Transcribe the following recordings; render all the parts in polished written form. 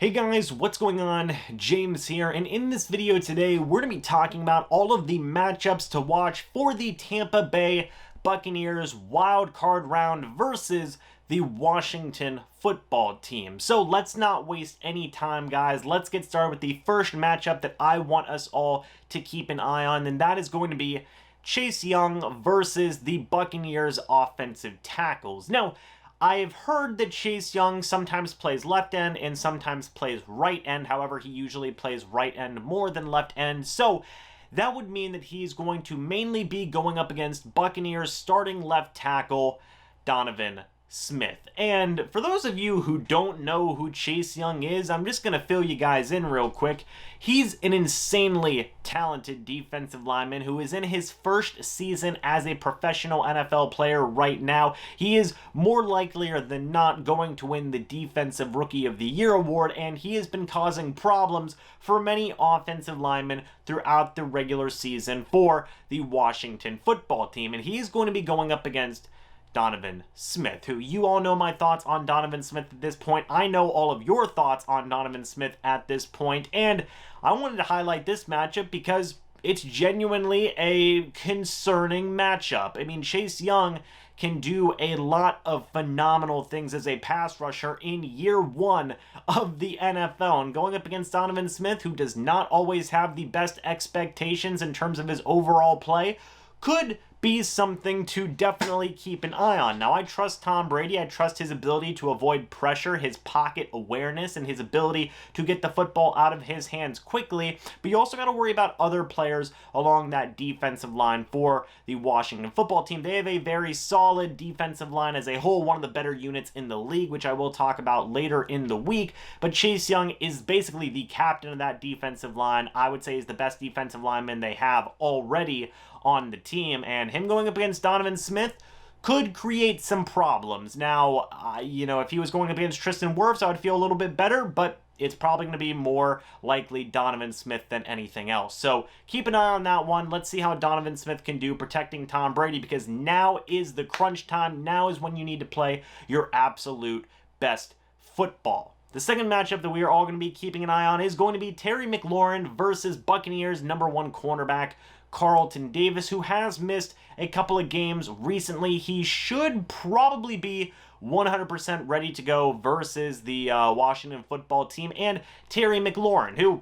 Hey guys, what's going on? James here, and in this video today, we're going to be talking about all of the matchups to watch for the Tampa Bay Buccaneers wild card round versus the Washington football team. So let's not waste any time, guys. Let's get started with the first matchup that I want us all to keep an eye on, and that is going to be Chase Young versus the Buccaneers offensive tackles. Now, I've heard that Chase Young sometimes plays left end and sometimes plays right end. However, he usually plays right end more than left end. So that would mean that he's going to mainly be going up against Buccaneers starting left tackle Donovan Smith. And for those of you who don't know who Chase Young is, I'm just going to fill you guys in real quick. He's an insanely talented defensive lineman who is in his first season as a professional NFL player right now. He is more likelier than not going to win the Defensive Rookie of the Year award, and he has been causing problems for many offensive linemen throughout the regular season for the Washington football team. And he's going to be going up against Donovan Smith, who you all know my thoughts on Donovan Smith at this point. I know all of your thoughts on Donovan Smith at this point, and I wanted to highlight this matchup because it's genuinely a concerning matchup. I mean, Chase Young can do a lot of phenomenal things as a pass rusher in year one of the NFL, and going up against Donovan Smith, who does not always have the best expectations in terms of his overall play, could be something to definitely keep an eye on. Now, I trust Tom Brady. I trust his ability to avoid pressure, his pocket awareness, and his ability to get the football out of his hands quickly. But you also got to worry about other players along that defensive line for the Washington football team. They have a very solid defensive line as a whole, one of the better units in the league, which I will talk about later in the week. But Chase Young is basically the captain of that defensive line. I would say he's the best defensive lineman they have already on the team, and him going up against Donovan Smith could create some problems. Now, if he was going up against Tristan Wirfs, I would feel a little bit better, but it's probably going to be more likely Donovan Smith than anything else. So keep an eye on that one. Let's see how Donovan Smith can do protecting Tom Brady, because now is the crunch time. Now is when you need to play your absolute best football. The second matchup that we are all going to be keeping an eye on is going to be Terry McLaurin versus Buccaneers #1 cornerback Carlton Davis, who has missed a couple of games recently. He should probably be 100% ready to go versus the Washington football team. And Terry McLaurin, who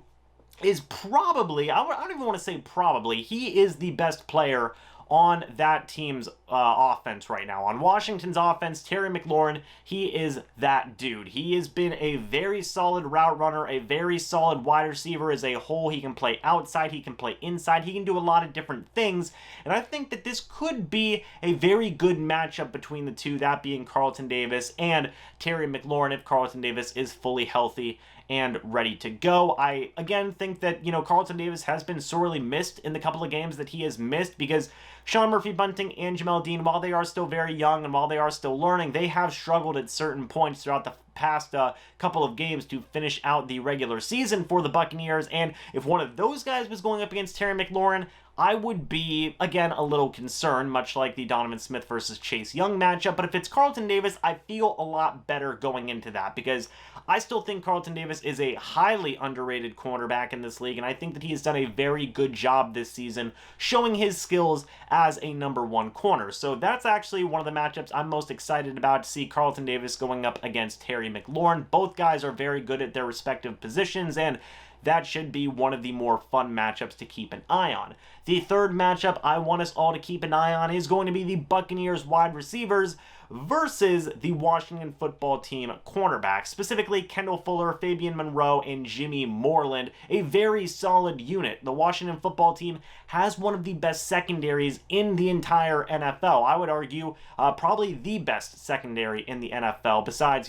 is probably, I don't even want to say probably, he is the best player on that team's offense right now. On Washington's offense, Terry McLaurin, he is that dude. He has been a very solid route runner, a very solid wide receiver as a whole. He can play outside, he can play inside, he can do a lot of different things, and I think that this could be a very good matchup between the two, that being Carlton Davis and Terry McLaurin, if Carlton Davis is fully healthy and ready to go. I, again, think that, Carlton Davis has been sorely missed in the couple of games that he has missed, because Sean Murphy-Bunting and Jamel Dean, while they are still very young and while they are still learning, they have struggled at certain points throughout the past couple of games to finish out the regular season for the Buccaneers. And if one of those guys was going up against Terry McLaurin, I would be, again, a little concerned, much like the Donovan Smith versus Chase Young matchup. But if it's Carlton Davis, I feel a lot better going into that, because I still think Carlton Davis is a highly underrated cornerback in this league, and I think that he has done a very good job this season showing his skills as a #1 corner. So that's actually one of the matchups I'm most excited about, to see Carlton Davis going up against Terry McLaurin. Both guys are very good at their respective positions, and that should be one of the more fun matchups to keep an eye on. The third matchup I want us all to keep an eye on is going to be the Buccaneers wide receivers versus the Washington football team cornerbacks, specifically Kendall Fuller, Fabian Monroe, and Jimmy Moreland, a very solid unit. The Washington football team has one of the best secondaries in the entire NFL. I would argue probably the best secondary in the NFL, besides,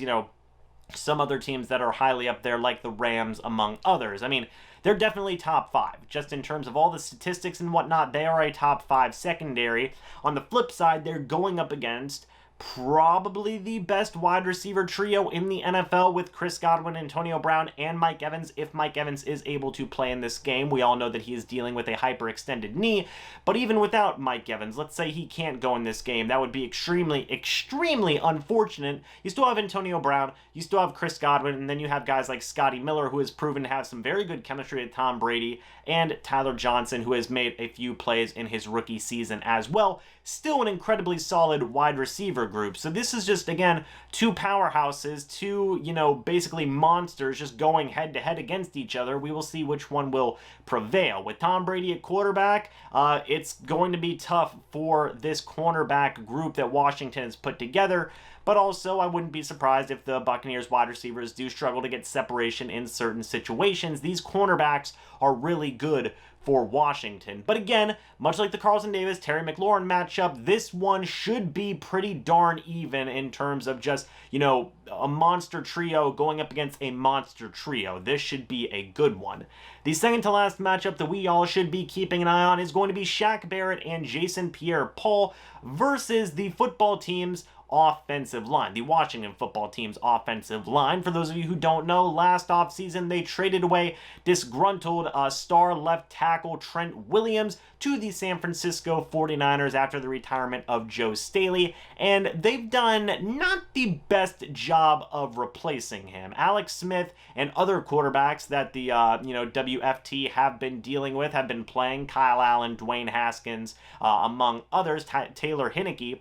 some other teams that are highly up there, like the Rams, among others. I mean, they're definitely top 5. Just in terms of all the statistics and whatnot, they are a top 5 secondary. On the flip side, they're going up against probably the best wide receiver trio in the NFL with Chris Godwin, Antonio Brown, and Mike Evans. If Mike Evans is able to play in this game, we all know that he is dealing with a hyperextended knee, but even without Mike Evans, let's say he can't go in this game, that would be extremely, extremely unfortunate. You still have Antonio Brown, you still have Chris Godwin, and then you have guys like Scotty Miller, who has proven to have some very good chemistry with Tom Brady, and Tyler Johnson, who has made a few plays in his rookie season as well. Still an incredibly solid wide receiver group. So this is just, again, two powerhouses, two, basically monsters just going head to head against each other. We will see which one will prevail. With Tom Brady at quarterback, it's going to be tough for this cornerback group that Washington has put together. But also, I wouldn't be surprised if the Buccaneers wide receivers do struggle to get separation in certain situations. These cornerbacks are really good for Washington. But again, much like the Carlton Davis, Terry McLaurin matchup, this one should be pretty darn even in terms of just, a monster trio going up against a monster trio. This should be a good one. The second to last matchup that we all should be keeping an eye on is going to be Shaq Barrett and Jason Pierre-Paul versus the football team's offensive line, the Washington football team's offensive line. For those of you who don't know, last offseason they traded away disgruntled star left tackle Trent Williams to the San Francisco 49ers after the retirement of Joe Staley, and they've done not the best job of replacing him. Alex Smith and other quarterbacks that the WFT have been dealing with have been playing, Kyle Allen, Dwayne Haskins, among others, Taylor Heinicke.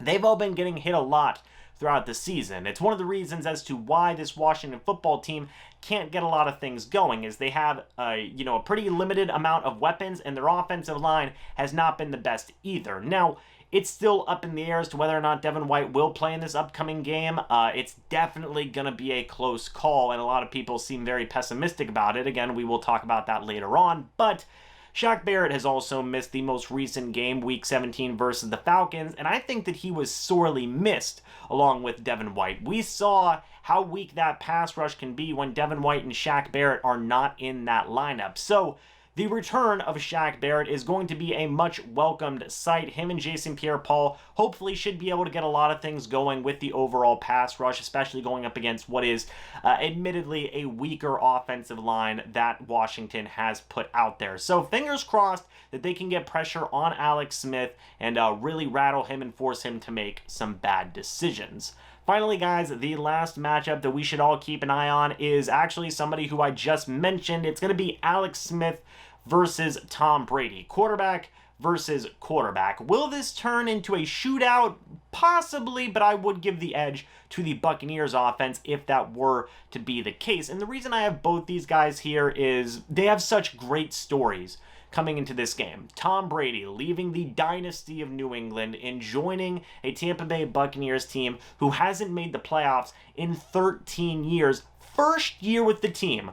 They've all been getting hit a lot throughout the season. It's one of the reasons as to why this Washington football team can't get a lot of things going, is they have a pretty limited amount of weapons, and their offensive line has not been the best either. Now, it's still up in the air as to whether or not Devin White will play in this upcoming game. It's definitely going to be a close call, and a lot of people seem very pessimistic about it. Again, we will talk about that later on, but Shaq Barrett has also missed the most recent game, Week 17 versus the Falcons, and I think that he was sorely missed along with Devin White. We saw how weak that pass rush can be when Devin White and Shaq Barrett are not in that lineup. So the return of Shaq Barrett is going to be a much welcomed sight. Him and Jason Pierre-Paul hopefully should be able to get a lot of things going with the overall pass rush, especially going up against what is admittedly a weaker offensive line that Washington has put out there. So fingers crossed that they can get pressure on Alex Smith and really rattle him and force him to make some bad decisions. Finally, guys, the last matchup that we should all keep an eye on is actually somebody who I just mentioned. It's going to be Alex Smith versus Tom Brady. Quarterback versus quarterback. Will this turn into a shootout? Possibly, but I would give the edge to the Buccaneers offense if that were to be the case. And the reason I have both these guys here is they have such great stories coming into this game. Tom Brady leaving the dynasty of New England and joining a Tampa Bay Buccaneers team who hasn't made the playoffs in 13 years. First year with the team.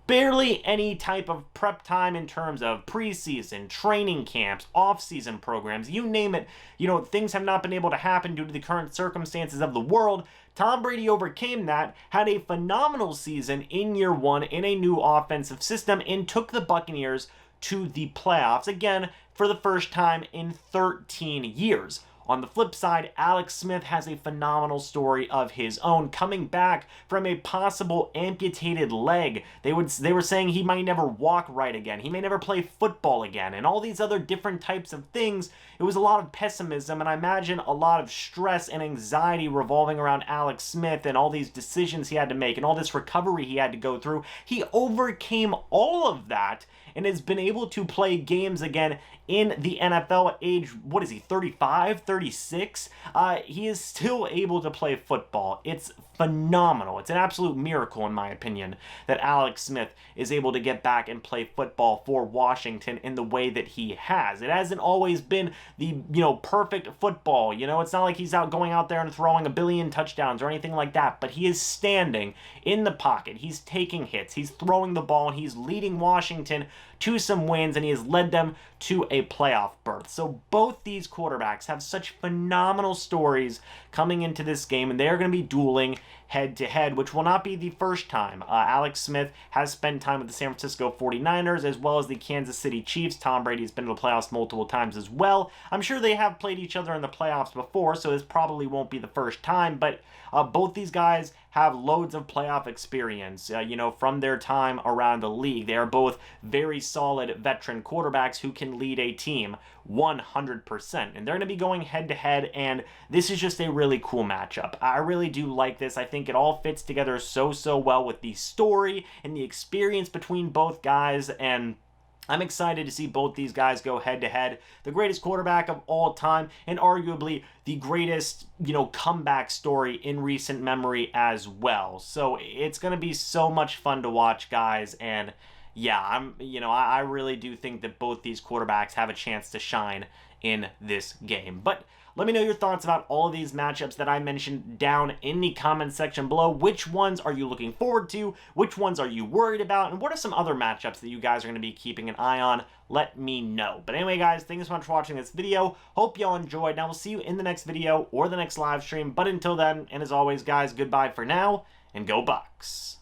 Barely any type of prep time in terms of preseason, training camps, off-season programs, you name it. Things have not been able to happen due to the current circumstances of the world. Tom Brady overcame that, had a phenomenal season in year one in a new offensive system, and took the Buccaneers to the playoffs, again, for the first time in 13 years. On the flip side, Alex Smith has a phenomenal story of his own, coming back from a possible amputated leg. They were saying he might never walk right again. He may never play football again, and all these other different types of things. It was a lot of pessimism, and I imagine a lot of stress and anxiety revolving around Alex Smith and all these decisions he had to make and all this recovery he had to go through. He overcame all of that and has been able to play games again in the NFL at age, 35, 36? He is still able to play football. It's phenomenal. It's an absolute miracle, in my opinion, that Alex Smith is able to get back and play football for Washington in the way that he has. It hasn't always been the, perfect football. It's not like he's going out there and throwing a billion touchdowns or anything like that, but he is standing in the pocket. He's taking hits. He's throwing the ball, and he's leading Washington to some wins, and he has led them to a playoff berth. So both these quarterbacks have such phenomenal stories coming into this game, and they're going to be dueling head-to-head, which will not be the first time. Alex Smith has spent time with the San Francisco 49ers as well as the Kansas City Chiefs. Tom Brady has been to the playoffs multiple times as well. I'm sure they have played each other in the playoffs before, so this probably won't be the first time, but both these guys have loads of playoff experience, from their time around the league. They are both very solid veteran quarterbacks who can lead a team 100%. And they're going to be going head-to-head, and this is just a really cool matchup. I really do like this. I think it all fits together so well with the story and the experience between both guys, and I'm excited to see both these guys go head-to-head. The greatest quarterback of all time, and arguably the greatest, comeback story in recent memory as well. So it's going to be so much fun to watch, guys, and yeah, I really do think that both these quarterbacks have a chance to shine in this game. But let me know your thoughts about all of these matchups that I mentioned down in the comment section below. Which ones are you looking forward to? Which ones are you worried about? And what are some other matchups that you guys are going to be keeping an eye on? Let me know. But anyway, guys, thank you so much for watching this video. Hope y'all enjoyed. Now, we'll see you in the next video or the next live stream. But until then, and as always, guys, goodbye for now, and go Bucs.